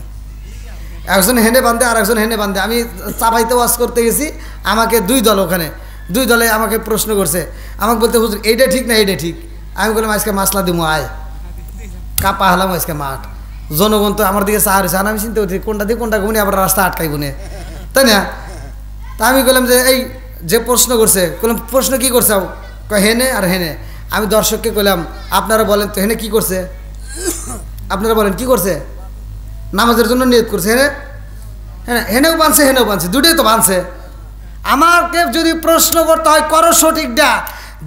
একজন হেনে বাঁধে, আর একজন হেনে বাঁধে। আমি চাপাইতে ওয়াজ করতে গেছি, আমাকে দুই দল, ওখানে দুই দলে আমাকে প্রশ্ন করছে, আমাকে বলতে হুজুর এইটা ঠিক না এইটা ঠিক। আমি বললাম আজকে মাসলা দিমু, আয় কাপা হলাম আজকে মাঠ। জনগণ তো আমার দিকে চা হয়েছে, আমি চিন্তা করছি কোনটা দিয়ে কোনটা ঘুমনি, আবার রাস্তা আটকাইব না, তাই না? তা আমি বললাম যে এই যে প্রশ্ন করছে, বললাম প্রশ্ন কি করছে, হেনে আর হেনে। আমি দর্শককে কইলাম আপনারা বলেন তো হেনে কি করছে, আপনারা বলেন কি করছে? নামাজের জন্য নিয়ত করছে, হেনে হ্যাঁ, হেনেও বানছে হেনেও বানছে, দুটোই তো বানছে। আমাকে যদি প্রশ্ন করতে হয় করো সঠিকটা,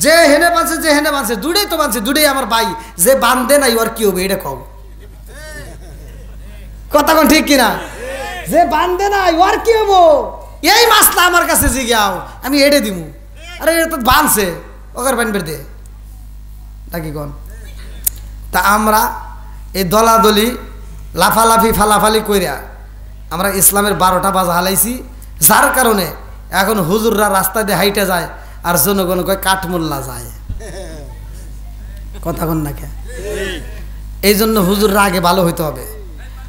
যে হেনে বানছে যে হেনে বানছে দুটোই তো বানছে, দুটোই আমার ভাই। যে বান্ধে নাই ওর কি হবে এটা কও, কথা কোন ঠিক কিনা? যে বান্ধে নাই ওর কি হবো, এই মাসলা আমার কাছে জিগাও, আমি এড়ে দিমু। আরে এটা তো বানছে, ওকার বানবে দে নাকি কোন? তা আমরা এই দলাদলি লাফালাফি ফালাফালি কইরা আমরা ইসলামের 12টা বাজা হালাইছি, যার কারণে এখন হুজুররা রাস্তা দিয়ে হাইটে যায় আর জনগণ কয় কাঠমোল্লা যায়। কথা কন না কে? এই জন্য হুজুররা আগে ভালো হইতে হবে।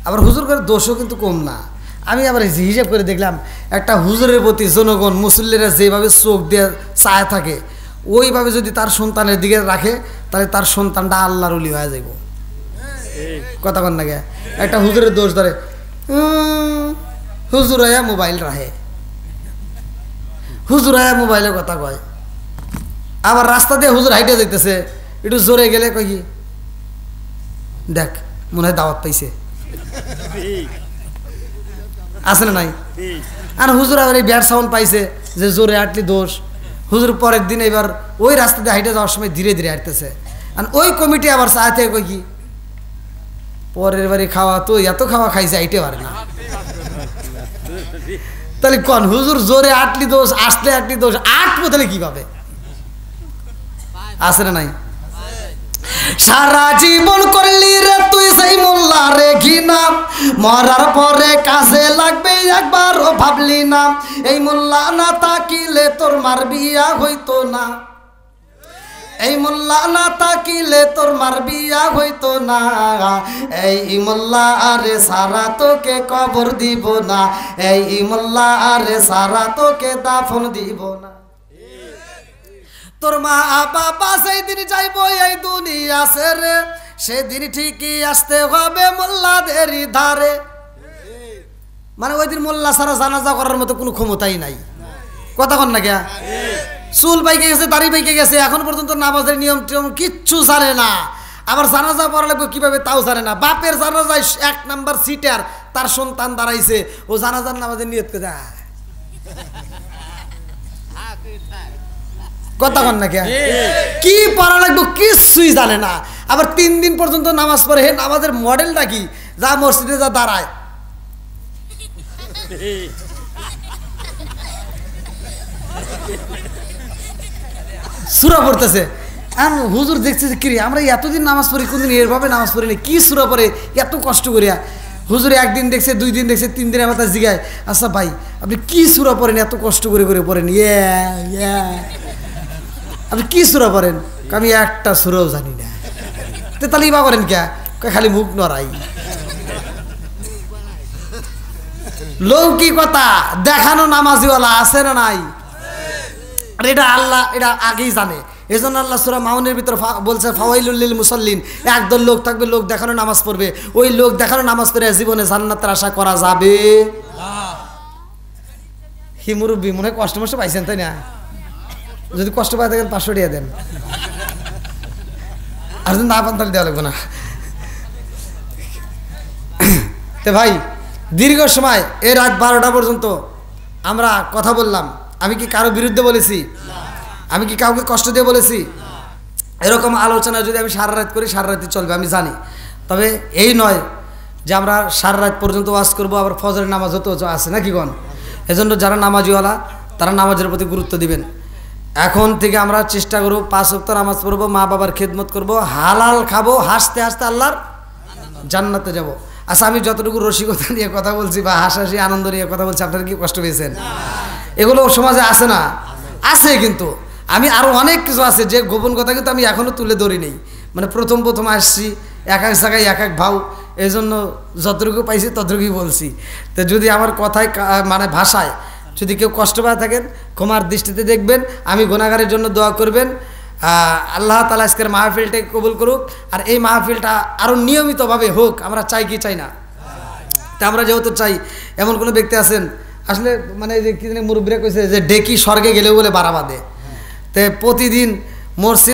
আবার হুজুর করে দোষও কিন্তু কম না। আমি আবার হিসাব করে দেখলাম একটা হুজুরের প্রতি জনগণ মুসল্লিরা যেভাবে চোখ দিয়ে চায় থাকে, ওইভাবে যদি তার সন্তানের দিকে রাখে তাহলে তার সন্তানটা আল্লাহর ওলি হয়ে যাইব। কথা কন না কে? একটা হুজুরের দোষ ধরে, হুজুর আয়া মোবাইল রাহে, হুজুর আয়া মোবাইলের কথা কয়। আবার রাস্তা দিয়ে হুজুর হাইটে যাইতেছে, একটু জোরে গেলে কয় কি দেখ মনে হয় দাওয়াত পাইছে, আছে না নাই? আর হুজুর আবার এই ব্যাড সাউন্ড পাইছে যে জোরে হাঁটলি দোষ। হুজুর পরের দিন এবার ওই রাস্তা দিয়ে হাইটে যাওয়ার সময় ধীরে ধীরে হাঁটতেছে, আর ওই কমিটি আবার চাইতে কই কি পরের বাড়ি খাওয়া তো এত খাওয়া খাইছে হাইটে পারে না। তাহলে কোন হুজুর জোরে আটলি দোষ, আসলে আটলি দোষ, আটবো তাহলে কিভাবে? আছে না নাই? সারা জীবন করলি রে তুই সেই মোল্লা রে ঘিনা, মরার পরে কাজে লাগবে একবারও ভাবলি না, এই মোল্লা না তাকিলে তোর মার বিয়া হইতো না, এই মোল্লা না তাকিলে তোর মার বিয়া হইতো না, এই মোল্লা আরে সারা তোকে কবর দিব না, এই মোল্লা আরে সারা তোকে দাফন দিব না। তোর মা বাবা সেই দিন যাইব এই দুনিয়া ছেড়ে, সেদিন ঠিকই আসতে হবে মোল্লাদের ধারে। মানে ওই দিন মোল্লা ছাড়া জানাজা করার মতো কোনো ক্ষমতাই নাই। কথা কন না কে? চুল পাইকে গেছে, দাড়ি পাইকে গেছে, এখন পর্যন্ত নামাজের নিয়ম টিয়ম কিচ্ছু জানে না। আবার জানাজা পড়া লাগবে কিভাবে তাও জানে না। বাপের জানাজায় 1 নাম্বার সিটার তার সন্তান দাঁড়াইছে, ও জানাজার নামাজের নিয়ত করে দেয়। কথা কন না কে? কি পড়া লাগবে কিছুই জানে না। আবার 3 দিন পর্যন্ত নামাজ পড়ে, হে নামাজের মডেলটা কি? যা মসজিদে যা দাঁড়ায়, সূরা পড়তেছে। আর হুজুর দেখছে যে কি আমরা এতদিন নামাজ পড়ি, কোনদিন এভাবে নামাজ পড়ি না, কি সূরা পড়ে এত কষ্ট করিয়া। হুজুরে একদিন দেখছে, 2 দিন দেখছে, 3 দিন আমার তা জিগায়, আচ্ছা ভাই আপনি কি সূরা পড়েন এত কষ্ট করে পড়েন? আপনি কি সূরা পড়েন? আমি একটা সূরাও জানি না। তাহলে ইবা করেন কে? খালি মুখ নড়াই। লৌকিকতা দেখানো নামাজিওয়ালা আছে না নাই? আর এটা আল্লাহ এটা আগেই জানে। এই জন্য আল্লাহ সূরা মাউনের ভিতর বলছে ফাওয়াইলুল লিল মুসাল্লিন, একদল লোক থাকবে, লোক দেখানো নামাজ পড়বে। ওই লোক দেখানো নামাজ পড়ে জীবনে জান্নাতের আশা করা যাবে না। হি মুরব্বি মনে হয় কষ্ট মষ্ট পাইছেন তাই না? যদি কষ্ট পাই থাকেন 500 টাকা দেন, আর যদি না পান তাহলে দেওয়া লাগবে না। তো ভাই দীর্ঘ সময় এই রাত 12টা পর্যন্ত আমরা কথা বললাম। আমি কি কারো বিরুদ্ধে বলেছি? আমি কি কাউকে কষ্ট দিয়ে বলেছি? এরকম আলোচনা যদি আমি সারা রাত করি, সারা রাতই চলবে আমি জানি। তবে এই নয় যে আমরা সারা রাত পর্যন্ত ওয়াজ করবো, আবার ফজরের নামাজ হতেও আছে নাকি গণ। এজন্য যারা নামাজিওয়ালা তারা নামাজের প্রতি গুরুত্ব দিবেন। এখন থেকে আমরা চেষ্টা করব 5 ওয়াক্ত নামাজ পড়বো, মা বাবার খেদমত করব, হালাল খাবো, হাসতে হাসতে আল্লাহর জান্নাতে যাব। আচ্ছা আমি যতটুকু রসিকতা নিয়ে কথা বলছি বা হাসাহাসি আনন্দ নিয়ে কথা বলছি, আপনারা কি কষ্ট পেয়েছেন? এগুলো সমাজে আছে না? আছে। কিন্তু আমি আরও অনেক কিছু আছে যে গোপন কথা কিন্তু আমি এখনও তুলে ধরি নেই। মানে প্রথম আসছি, এক এক জায়গায় এক এক ভাও, এই জন্য যতটুকু পাইছি ততটুকুই বলছি। তো যদি আমার কথায় মানে ভাষায় যদি কেউ কষ্ট পায় থাকেন, ক্ষমার দৃষ্টিতে দেখবেন। আমি গুনাহগারের জন্য দোয়া করবেন। আল্লাহ তাআলা আজকের মাহফিলটাকে কবুল করুক। আর এই মাহফিলটা আরও নিয়মিতভাবে হোক, আমরা চাই কি চাই না? তা আমরা যেহেতু চাই, এমন কোনো ব্যক্তি আছেন আসলে মানে যে কি মুরব্বীরা কইছে যে ডেকি স্বর্গে গেলেও বলে বাড়া বাঁধে। তো প্রতিদিন মসজিদ